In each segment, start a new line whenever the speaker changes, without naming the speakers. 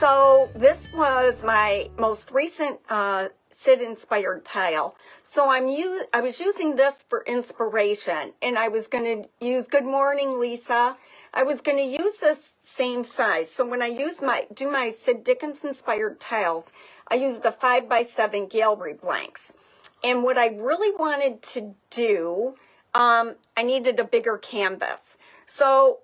So this was my most recent Sid inspired tile. So I was using this for inspiration, and I was going to use Good Morning Lisa. I was going to use this same size. So when I do my Sid Dickens inspired tiles, I use the 5x7 gallery blanks. And what I really wanted to do, I needed a bigger canvas. So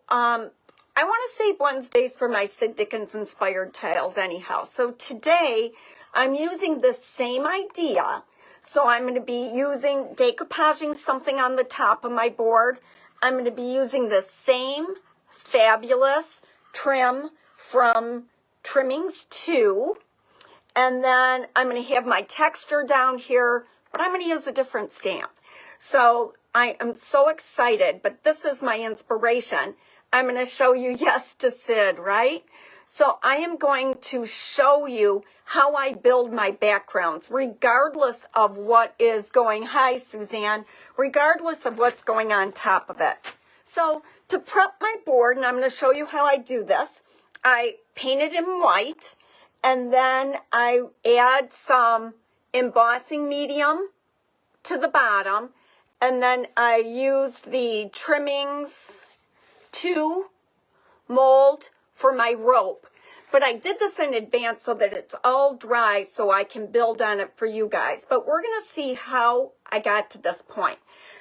I want to save one space for my Sid Dickens inspired tiles anyhow. So today I'm using the same idea. So I'm going to be decoupaging something on the top of my board. I'm going to be using the same fabulous trim from Trimmings 2. And then I'm going to have my texture down here, but I'm going to use a different stamp. So I am so excited, but this is my inspiration. I'm going to show you Yes to Sid, right? So I am going to show you how I build my backgrounds, regardless of what is going, hi Suzanne, regardless of what's going on top of it. So to prep my board, and I'm going to show you how I do this, I paint it in white, and then I add some embossing medium to the bottom, and then I used the Trimmings 2 mold for my rope. But I did this in advance so that it's all dry so I can build on it for you guys. But we're going to see how I got to this point.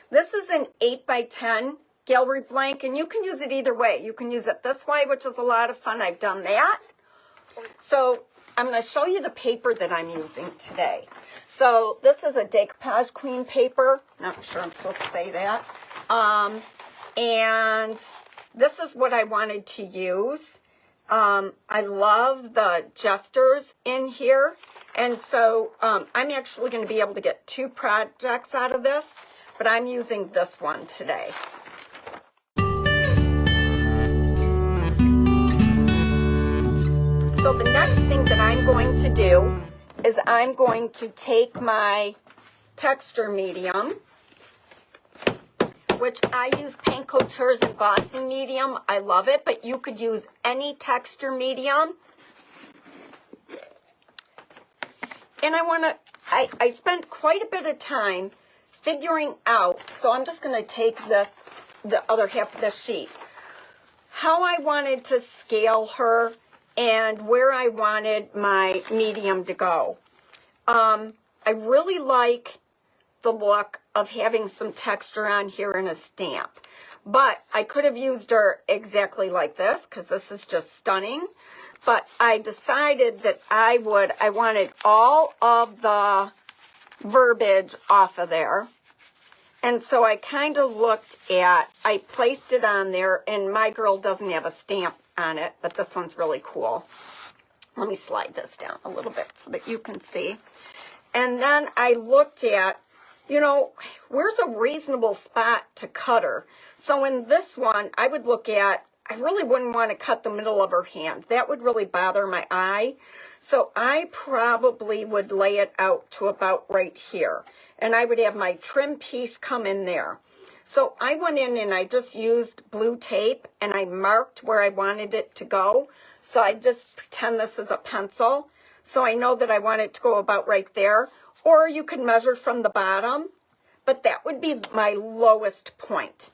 This is an 8x10 gallery blank, and you can use it either way. You can use it this way, which is a lot of fun. I've done that. So I'm going to show you the paper that I'm using today. So this is a Decoupage Queen paper. Not sure I'm supposed to say that. And this is what I wanted to use. I love the gestures in here. And so I'm actually going to be able to get 2 projects out of this, but I'm using this one today. So the next thing that I'm going to do is I'm going to take my texture medium, which I use Paint Couture's Embossing Medium. I love it, but you could use any texture medium. And I spent quite a bit of time figuring out, so I'm just going to take the other half of this sheet, how I wanted to scale her and where I wanted my medium to go. I really like the look of having some texture on here in a stamp, but I could have used her exactly like this because this is just stunning. But I decided that I wanted all of the verbiage off of there. And so I kind of I placed it on there, and my girl doesn't have a stamp on it, but this one's really cool. Let me slide this down a little bit so that you can see. And then I looked at, where's a reasonable spot to cut her? So in this one, I would look at, I really wouldn't want to cut the middle of her hand. That would really bother my eye. So I probably would lay it out to about right here. And I would have my trim piece come in there. So I went in and I just used blue tape and I marked where I wanted it to go. So I just pretend this is a pencil. So I know that I want it to go about right there. Or you could measure from the bottom, but that would be my lowest point.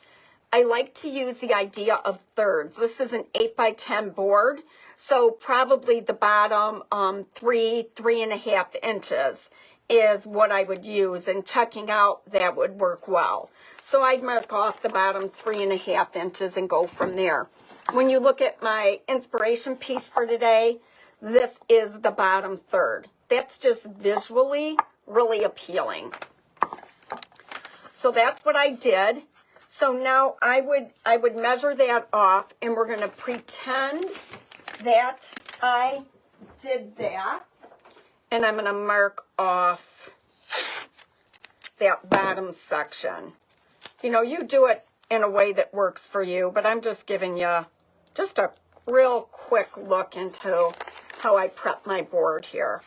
I like to use the idea of thirds. This is an 8x10 board, so probably the bottom 3.5 inches is what I would use, and checking out that would work well. So I'd mark off the bottom 3.5 inches and go from there. When you look at my inspiration piece for today, this is the bottom third. That's just visually really appealing. So that's what I did. So now I would measure that off, and we're going to pretend that I did that. And I'm going to mark off that bottom section. You do it in a way that works for you, but I'm just giving you just a real quick look into how I prep my board here.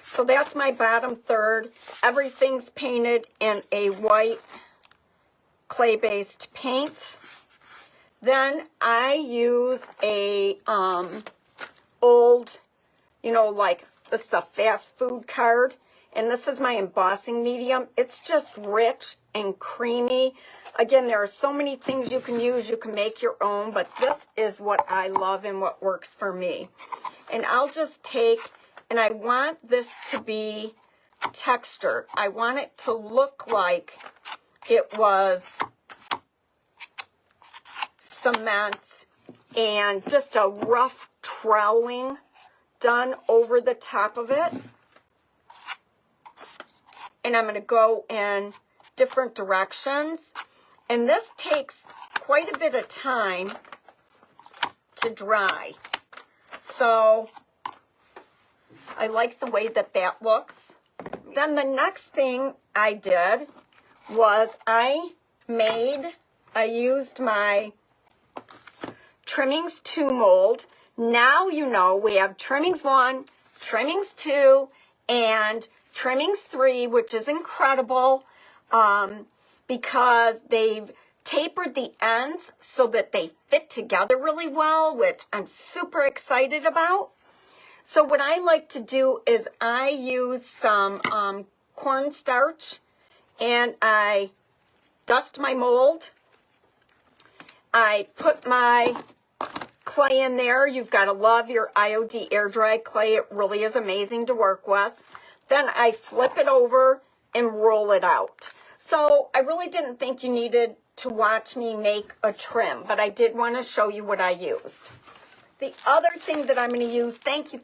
So that's my bottom third. Everything's painted in a white clay-based paint. Then I use a old you know, like this is a fast food card. And this is my embossing medium. It's just rich and creamy. Again, there are so many things you can use. You can make your own, but this is what I love and what works for me. And I'll just take, and I want this to be textured. I want it to look like it was cement and just a rough troweling done over the top of it. And I'm going to go in different directions. And this takes quite a bit of time to dry. So I like the way that that looks. Then the next thing I did was I used my Trimmings 2 mold. Now you know we have Trimmings 1, Trimmings 2, and Trimmings 3, which is incredible because they've tapered the ends so that they fit together really well, which I'm super excited about. So what I like to do is I use some cornstarch and I dust my mold. I put my clay in there. You've got to love your IOD air dry clay. It really is amazing to work with. Then I flip it over and roll it out. So I really didn't think you needed to watch me make a trim, but I did want to show you what I used. The other thing that I'm going to use, thank you,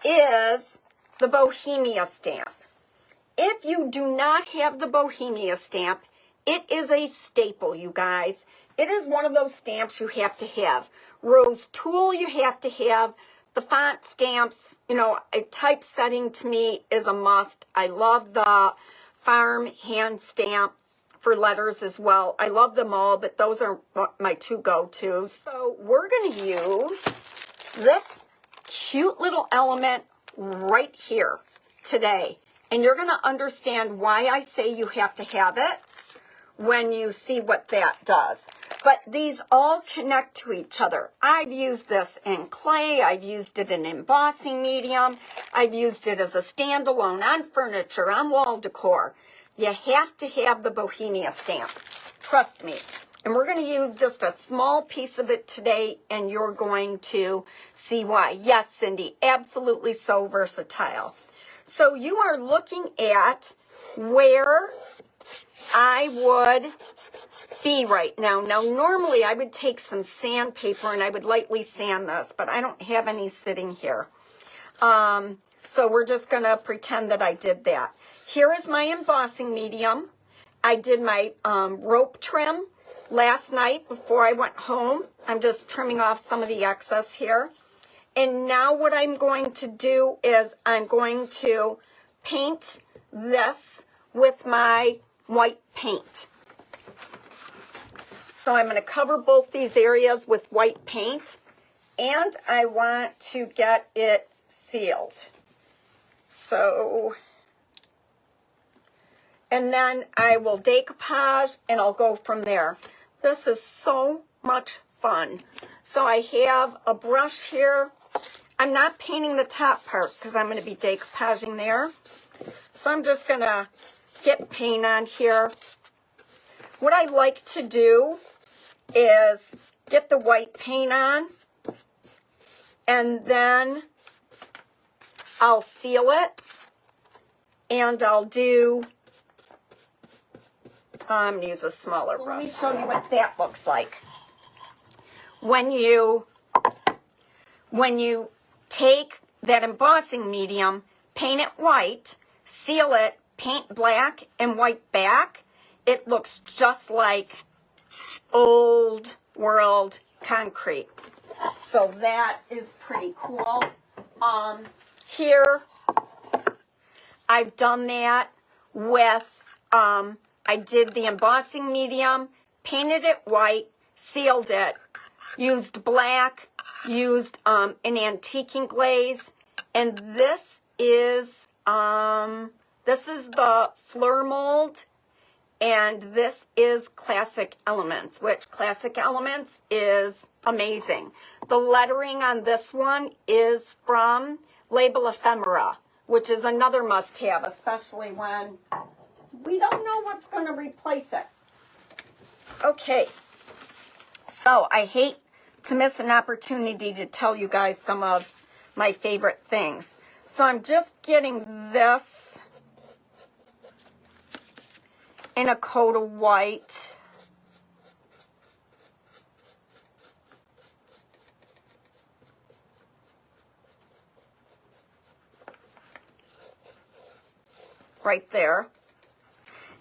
is the Bohemia stamp. If you do not have the Bohemia stamp, it is a staple, you guys. It is one of those stamps you have to have. Rose Tool you have to have. The font stamps, you know, a typesetting to me is a must. I love the farm hand stamp for letters as well. I love them all, but those are my two go-tos. So we're going to use this cute little element right here today. And you're going to understand why I say you have to have it when you see what that does. But these all connect to each other. I've used this in clay. I've used it in embossing medium. I've used it as a standalone on furniture, on wall decor. You have to have the Bohemia stamp. Trust me. And we're going to use just a small piece of it today, and you're going to see why. Yes, Cindy, absolutely so versatile. So you are looking at where I would be right now. Now, normally I would take some sandpaper and I would lightly sand this, but I don't have any sitting here. So we're just going to pretend that I did that. Here is my embossing medium. I did my rope trim last night before I went home. I'm just trimming off some of the excess here. And now what I'm going to do is I'm going to paint this with my white paint. So I'm going to cover both these areas with white paint, and I want to get it sealed. So, and then I will decoupage and I'll go from there. This is so much fun. So I have a brush here. I'm not painting the top part because I'm going to be decoupaging there. So I'm just going to get paint on here. What I like to do is get the white paint on, and then I'll seal it, and I'll do, I'm going to use a smaller brush. Let me show you what that looks like. When you take that embossing medium, paint it white, seal it, paint black and white back, it looks just like old world concrete. So that is pretty cool. Here I've done that with, I did the embossing medium, painted it white, sealed it, used black, used an antiquing glaze, and this is the Fleur mold, And this is Classic Elements, which Classic Elements is amazing. The lettering on this one is from Label Ephemera, which is another must-have, especially when we don't know what's going to replace it. Okay, so I hate to miss an opportunity to tell you guys some of my favorite things. So I'm just getting this in a coat of white. Right there.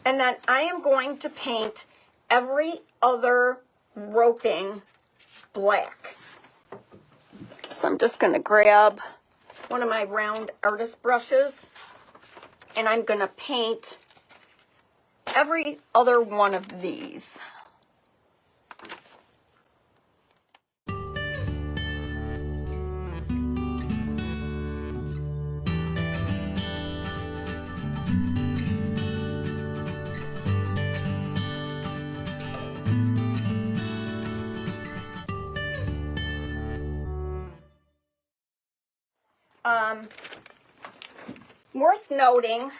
And then I am going to paint every other roping black. So I'm just going to grab one of my round artist brushes and I'm going to paint every other one of these. Worth noting,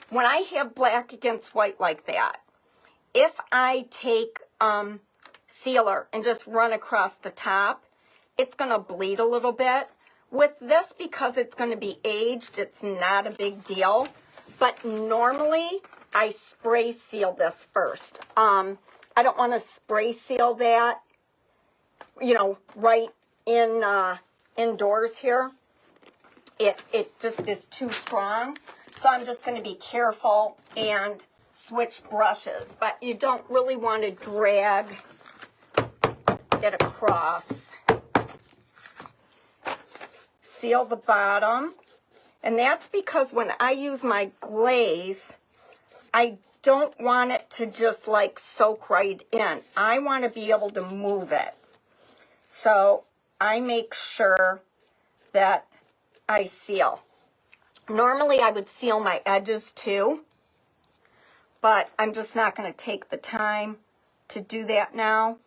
when I have black against white like that, if I take sealer and just run across the top, it's going to bleed a little bit. With this, because it's going to be aged, it's not a big deal. But normally, I spray seal this first. I don't want to spray seal that, you know, right in indoors here. It just is too strong. So I'm just going to be careful and switch brushes. But you don't really want to drag it across. Seal the bottom. And that's because when I use my glaze, I don't want it to just like soak right in. I want to be able to move it. So I make sure that I seal. Normally I would seal my edges too, but I'm just not going to take the time to do that now.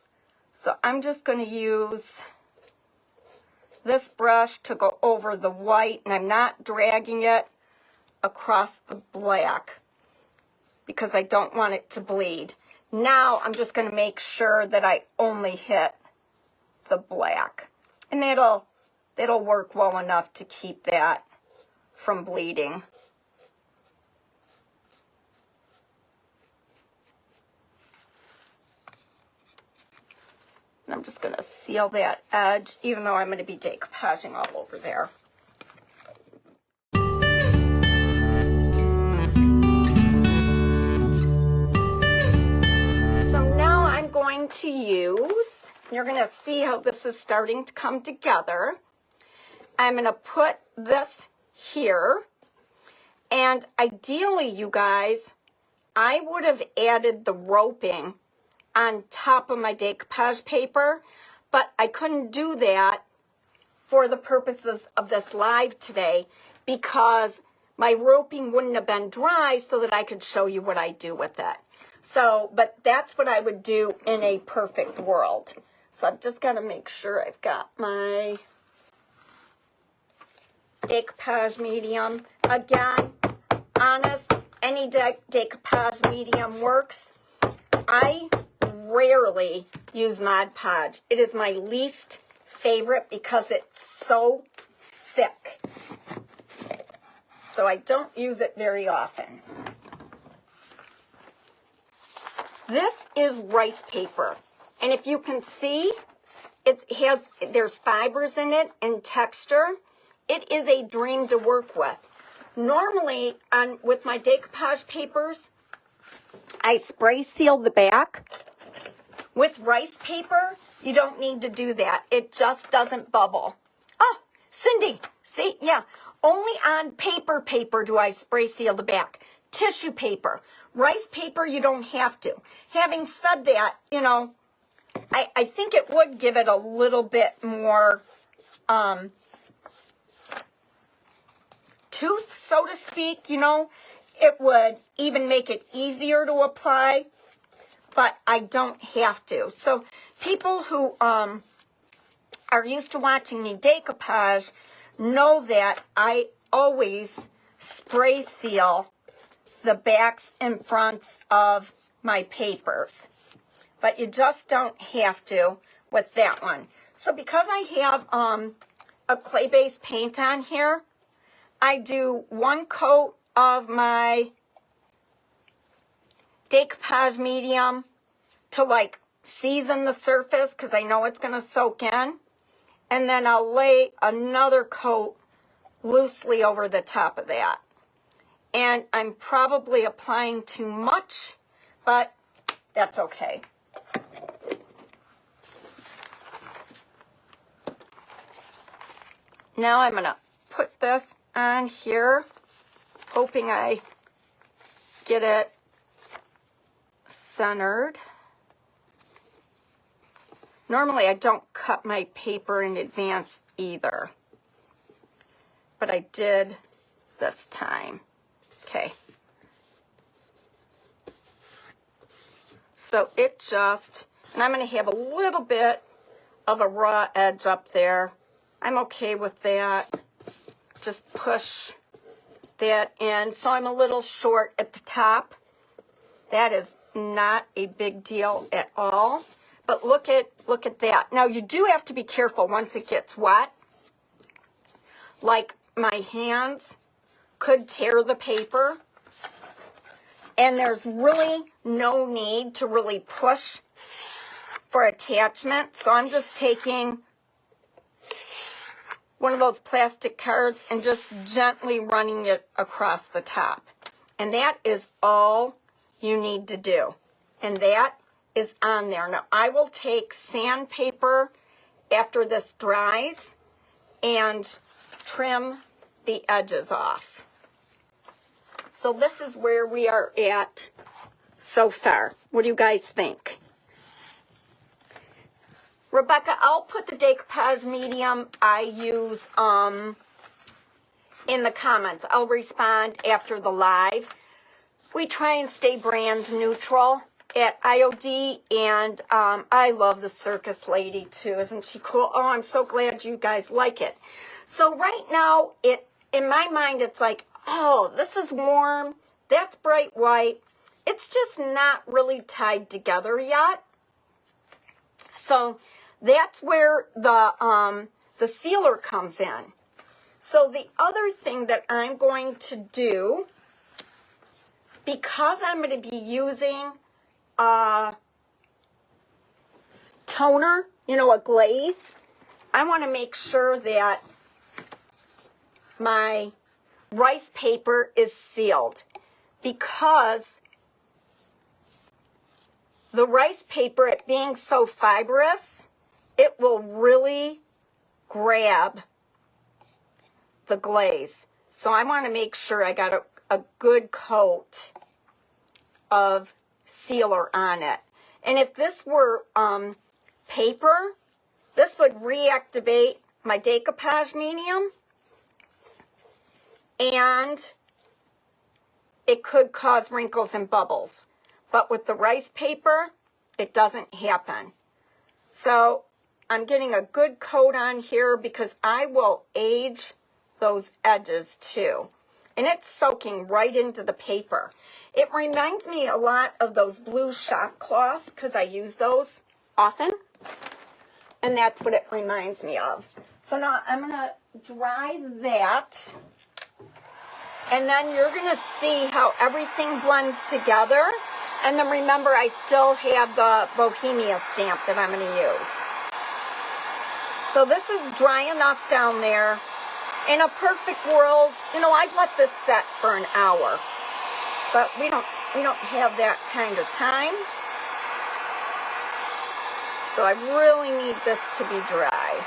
So I'm just going to use this brush to go over the white, and I'm not dragging it across the black because I don't want it to bleed. Now I'm just going to make sure that I only hit the black, and that'll work well enough to keep that from bleeding. And I'm just going to seal that edge, even though I'm going to be decoupaging all over there. So now I'm going to use, you're going to see how this is starting to come together. I'm going to put this here, and ideally, you guys, I would have added the roping on top of my decoupage paper, but I couldn't do that for the purposes of this live today because my roping wouldn't have been dry so that I could show you what I do with it. So, but that's what I would do in a perfect world. So I've just got to make sure I've got my decoupage medium. Again, honest, any decoupage medium works. I rarely use Mod Podge. It is my least favorite because it's so thick. So I don't use it very often. This is rice paper. And if you can see, there's fibers in it and texture. It is a dream to work with. Normally, with my decoupage papers, I spray seal the back. With rice paper, you don't need to do that. It just doesn't bubble. Oh, Cindy, see, yeah. Only on paper do I spray seal the back. Tissue paper. Rice paper, you don't have to. Having said that, you know, I think it would give it a little bit more tooth, so to speak, you know. it would even make it easier to apply, but I don't have to. So people who are used to watching me decoupage know that I always spray seal the backs and fronts of my papers. But you just don't have to with that one. So because I have a clay-based paint on here, I do one coat of my decoupage medium to like season the surface because I know it's going to soak in. And then I'll lay another coat loosely over the top of that. And I'm probably applying too much, but that's okay. Now I'm going to put this on here, hoping I get it centered. Normally I don't cut my paper in advance either, but I did this time. Okay. So it just, and I'm going to have a little bit of a raw edge up there. I'm okay with that. Just push that in. So I'm a little short at the top. That is not a big deal at all. But look at that. Now you do have to be careful once it gets wet. Like my hands could tear the paper. And there's really no need to really push for attachment. So I'm just taking one of those plastic cards and just gently running it across the top. And that is all you need to do. And that is on there. Now I will take sandpaper after this dries and trim the edges off. So this is where we are at so far. What do you guys think? Rebecca, I'll put the decoupage medium I use in the comments. I'll respond after the live. We try and stay brand neutral at IOD, and I love the Circus lady too. Isn't she cool? Oh, I'm so glad you guys like it. So right now, in my mind, it's like, oh, this is warm. That's bright white. It's just not really tied together yet. So that's where the sealer comes in. So the other thing that I'm going to do, because I'm going to be using a toner, a glaze, I want to make sure that my rice paper is sealed, because the rice paper, it being so fibrous, it will really grab the glaze. So I want to make sure I got a good coat of sealer on it. And if this were paper, this would reactivate my decoupage medium, and it could cause wrinkles and bubbles. But with the rice paper, it doesn't happen. So I'm getting a good coat on here because I will age those edges too. And it's soaking right into the paper. It reminds me a lot of those blue shop cloths because I use those often. And that's what it reminds me of. So now I'm going to dry that. And then you're going to see how everything blends together. And then remember, I still have the Bohemia stamp that I'm going to use. So this is dry enough down there. In a perfect world, I'd let this set for an hour. But we don't have that kind of time. So I really need this to be dry.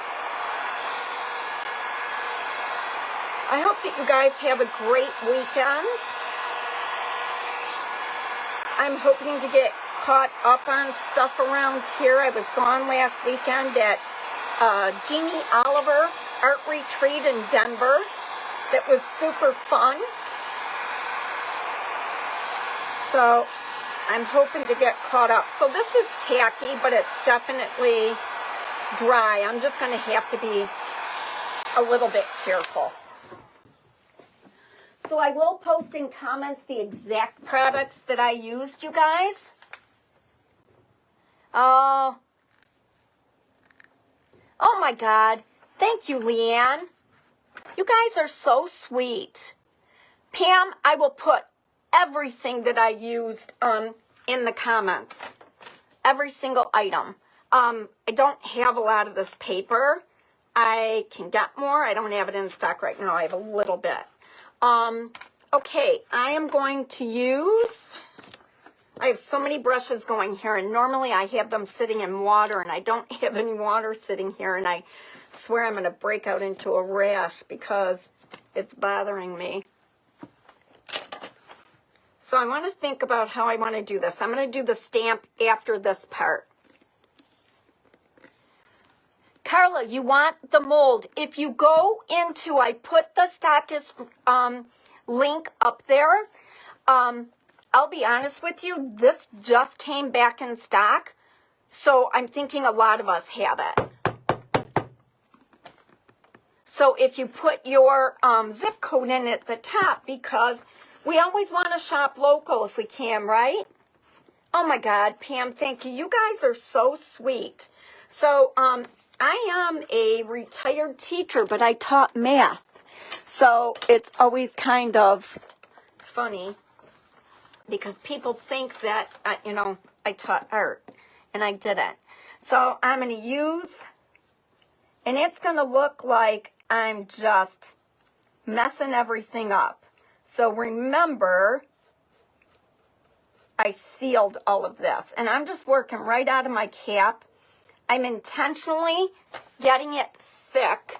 I hope that you guys have a great weekend. I'm hoping to get caught up on stuff around here. I was gone last weekend at Jeannie Oliver Art Retreat in Denver. That was super fun. So I'm hoping to get caught up. So this is tacky, but it's definitely dry. I'm just going to have to be a little bit careful. So I will post in comments the exact products that I used, you guys. Oh my God. Thank you, Leanne. You guys are so sweet. Pam, I will put everything that I used in the comments. Every single item. I don't have a lot of this paper. I can get more. I don't have it in stock right now. I have a little bit. Okay, I am going to use, I have so many brushes going here, and normally I have them sitting in water, and I don't have any water sitting here, and I swear I'm going to break out into a rash because it's bothering me. So I want to think about how I want to do this. I'm going to do the stamp after this part. Carla, you want the mold. If you go into, I put the stockist link up there. I'll be honest with you, this just came back in stock. So I'm thinking a lot of us have it. So if you put your zip code in at the top, because we always want to shop local if we can, right? Oh my God, Pam, thank you. You guys are so sweet. So I am a retired teacher, but I taught math. So it's always kind of funny because people think that, I taught art, and I didn't. So I'm going to use, and it's going to look like I'm just messing everything up. So remember, I sealed all of this, and I'm just working right out of my cap. I'm intentionally getting it thick.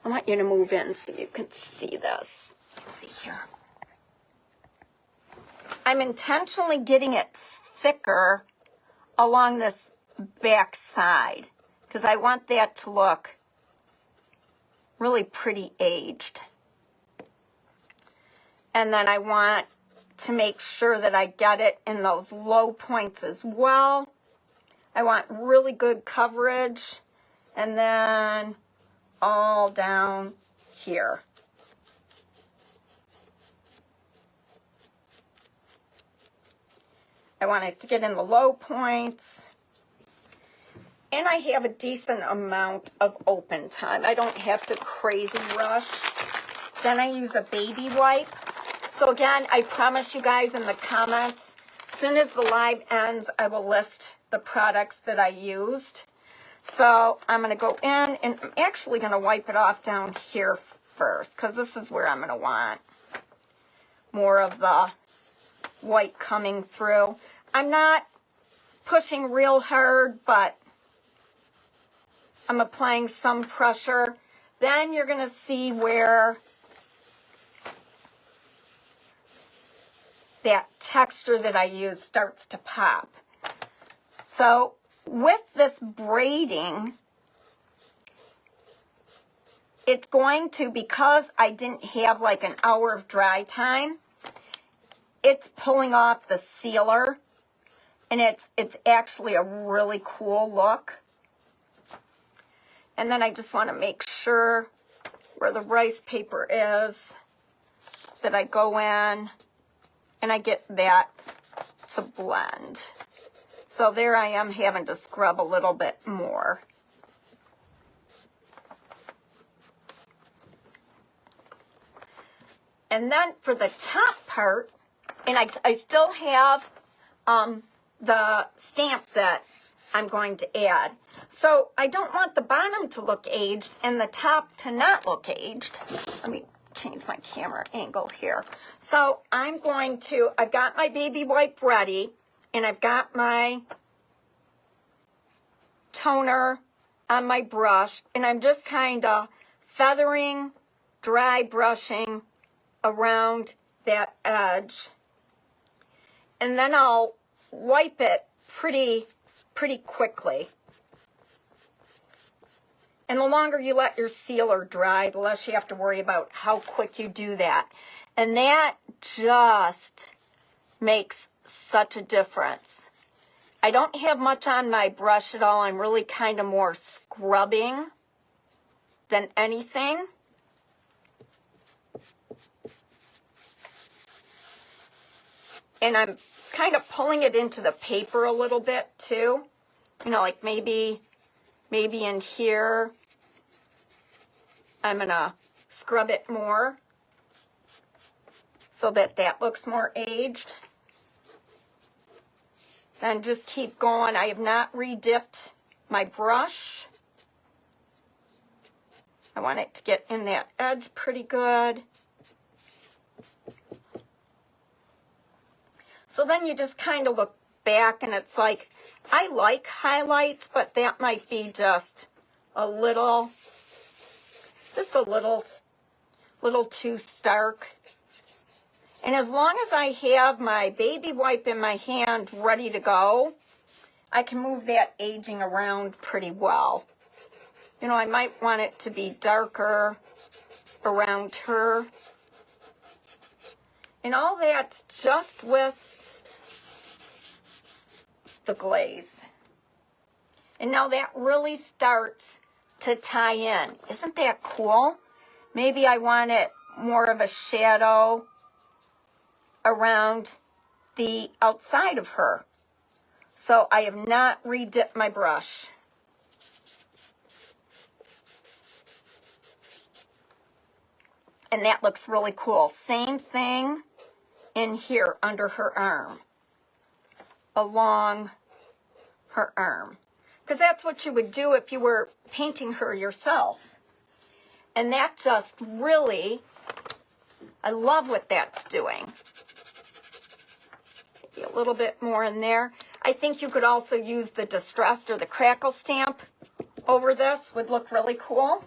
I want you to move in so you can see this. Let's see here. I'm intentionally getting it thicker along this back side because I want that to look really pretty aged. And then I want to make sure that I get it in those low points as well. I want really good coverage, and then all down here. I want it to get in the low points. And I have a decent amount of open time. I don't have to crazy rush. Then I use a baby wipe. So again, I promise you guys in the comments, as soon as the live ends, I will list the products that I used. So I'm going to go in, and I'm actually going to wipe it off down here first, because this is where I'm going to want more of the white coming through. I'm not pushing real hard, but I'm applying some pressure. Then you're going to see where that texture that I use starts to pop. So with this braiding, it's going to, because I didn't have like an hour of dry time, it's pulling off the sealer, and it's actually a really cool look. And then I just want to make sure where the rice paper is that I go in and I get that to blend. So there I am having to scrub a little bit more. And then for the top part, and I still have the stamp that I'm going to add. So I don't want the bottom to look aged and the top to not look aged. Let me change my camera angle here. So I'm going to, I've got my baby wipe ready, and I've got my toner on my brush, and I'm just kind of feathering, dry brushing around that edge. And then I'll wipe it pretty quickly. And the longer you let your sealer dry, the less you have to worry about how quick you do that. And that just makes such a difference. I don't have much on my brush at all. I'm really kind of more scrubbing than anything. And I'm kind of pulling it into the paper a little bit too. You know, like maybe in here, I'm gonna scrub it more so that that looks more aged. Then just keep going. I have not re-dipped my brush. I want it to get in that edge pretty good. So then you just kind of look back and it's like, I like highlights, but that might be just a little too stark. And as long as I have my baby wipe in my hand ready to go, I can move that aging around pretty well. You know, I might want it to be darker around her. And all that's just with the glaze. And now that really starts to tie in. Isn't that cool? Maybe I want it more of a shadow around the outside of her. So I have not re-dipped my brush. And that looks really cool. Same thing in here under her arm, along her arm. Because that's what you would do if you were painting her yourself. And that just really, I love what that's doing. Take a little bit more in there. I think you could also use the distressed or the crackle stamp over this. Would look really cool.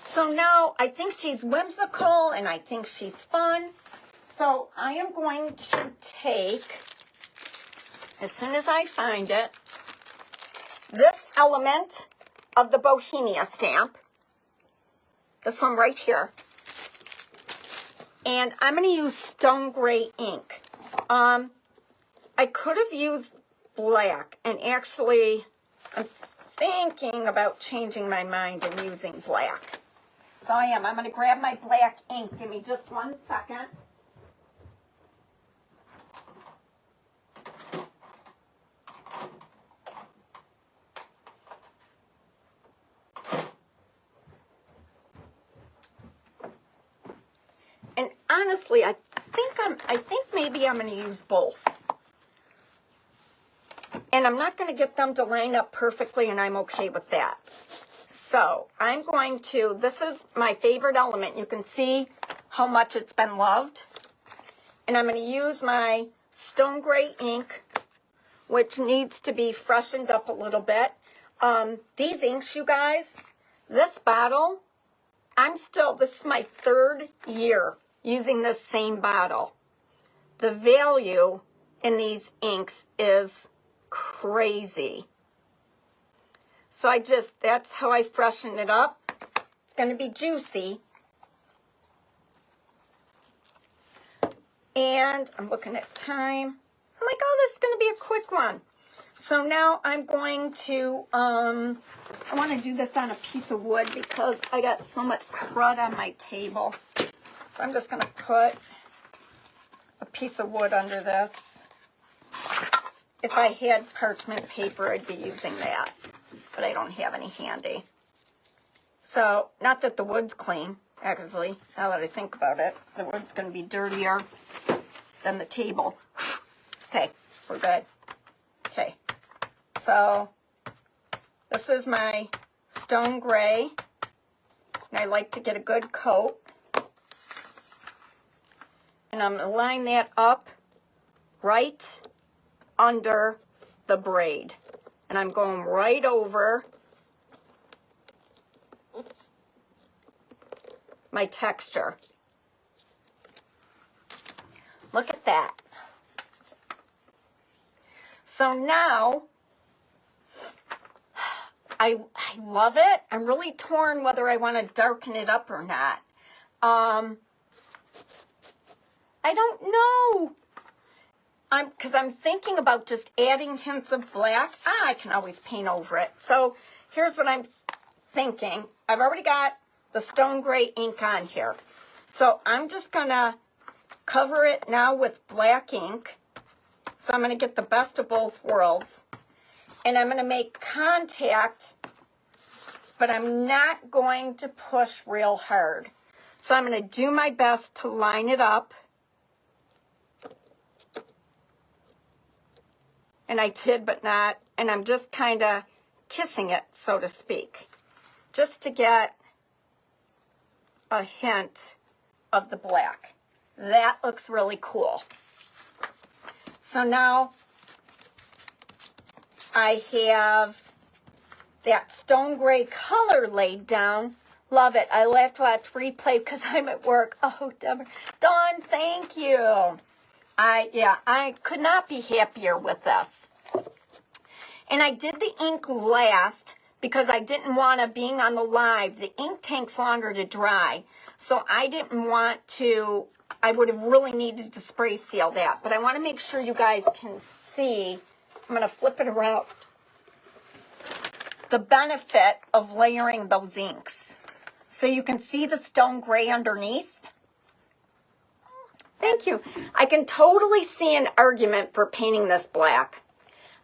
So now I think she's whimsical and I think she's fun. So I am going to take, as soon as I find it, this element of the Bohemia stamp, this one right here, and I'm going to use stone gray ink. I could have used black, and actually I'm thinking about changing my mind and using black. So I am. I'm going to grab my black ink. Give me just 1 second. And honestly, I think maybe I'm going to use both. And I'm not going to get them to line up perfectly, and I'm okay with that. So I'm going to, this is my favorite element. You can see how much it's been loved. And I'm going to use my stone gray ink, which needs to be freshened up a little bit. These inks, you guys, this bottle, this is my 3rd year using this same bottle. The value in these inks is crazy. So that's how I freshen it up. It's going to be juicy. And I'm looking at time. I'm like, oh, this is going to be a quick one. So now I'm going to, I want to do this on a piece of wood because I got so much crud on my table. So I'm just going to put a piece of wood under this. If I had parchment paper, I'd be using that. But I don't have any handy. So, not that the wood's clean, actually, now that I think about it. The wood's going to be dirtier than the table. Okay, we're good. Okay, so this is my stone gray, and I like to get a good coat. And I'm going to line that up right under the braid. And I'm going right over my texture. Look at that. So now, I love it. I'm really torn whether I want to darken it up or not. I don't know. because I'm thinking about just adding hints of black. I can always paint over it. So here's what I'm thinking. I've already got the stone gray ink on here. So I'm just going to cover it now with black ink. So I'm going to get the best of both worlds. And I'm going to make contact, but I'm not going to push real hard. So I'm going to do my best to line it up. And I did, but not. And I'm just kind of kissing it, so to speak, just to get a hint of the black. That looks really cool. So now I have that stone gray color laid down. Love it. I left to watch replay because I'm at work. Oh, Deborah. Dawn, thank you. I could not be happier with this. And I did the ink last because I didn't want to, being on the live, the ink takes longer to dry. So I didn't want to, I would have really needed to spray seal that. But I want to make sure you guys can see. I'm going to flip it around. The benefit of layering those inks. So you can see the stone gray underneath. Thank you. I can totally see an argument for painting this black.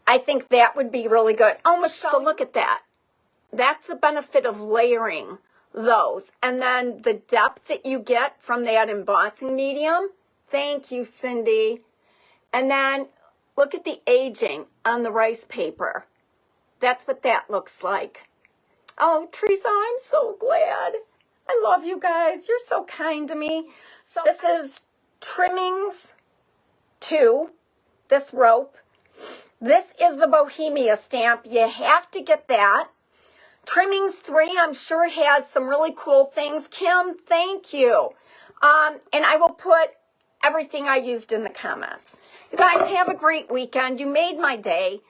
I think that would be really good. Oh, Michelle, so look at that. That's the benefit of layering those. And then the depth that you get from that embossing medium. Thank you, Cindy. And then look at the aging on the rice paper. That's what that looks like. Oh, Teresa, I'm so glad. I love you guys. You're so kind to me. So this is Trimmings 2, this rope. This is the Bohemia stamp. You have to get that. Trimmings 3, I'm sure, has some really cool things. Kim, thank you. And I will put everything I used in the comments. You guys have a great weekend. You made my day.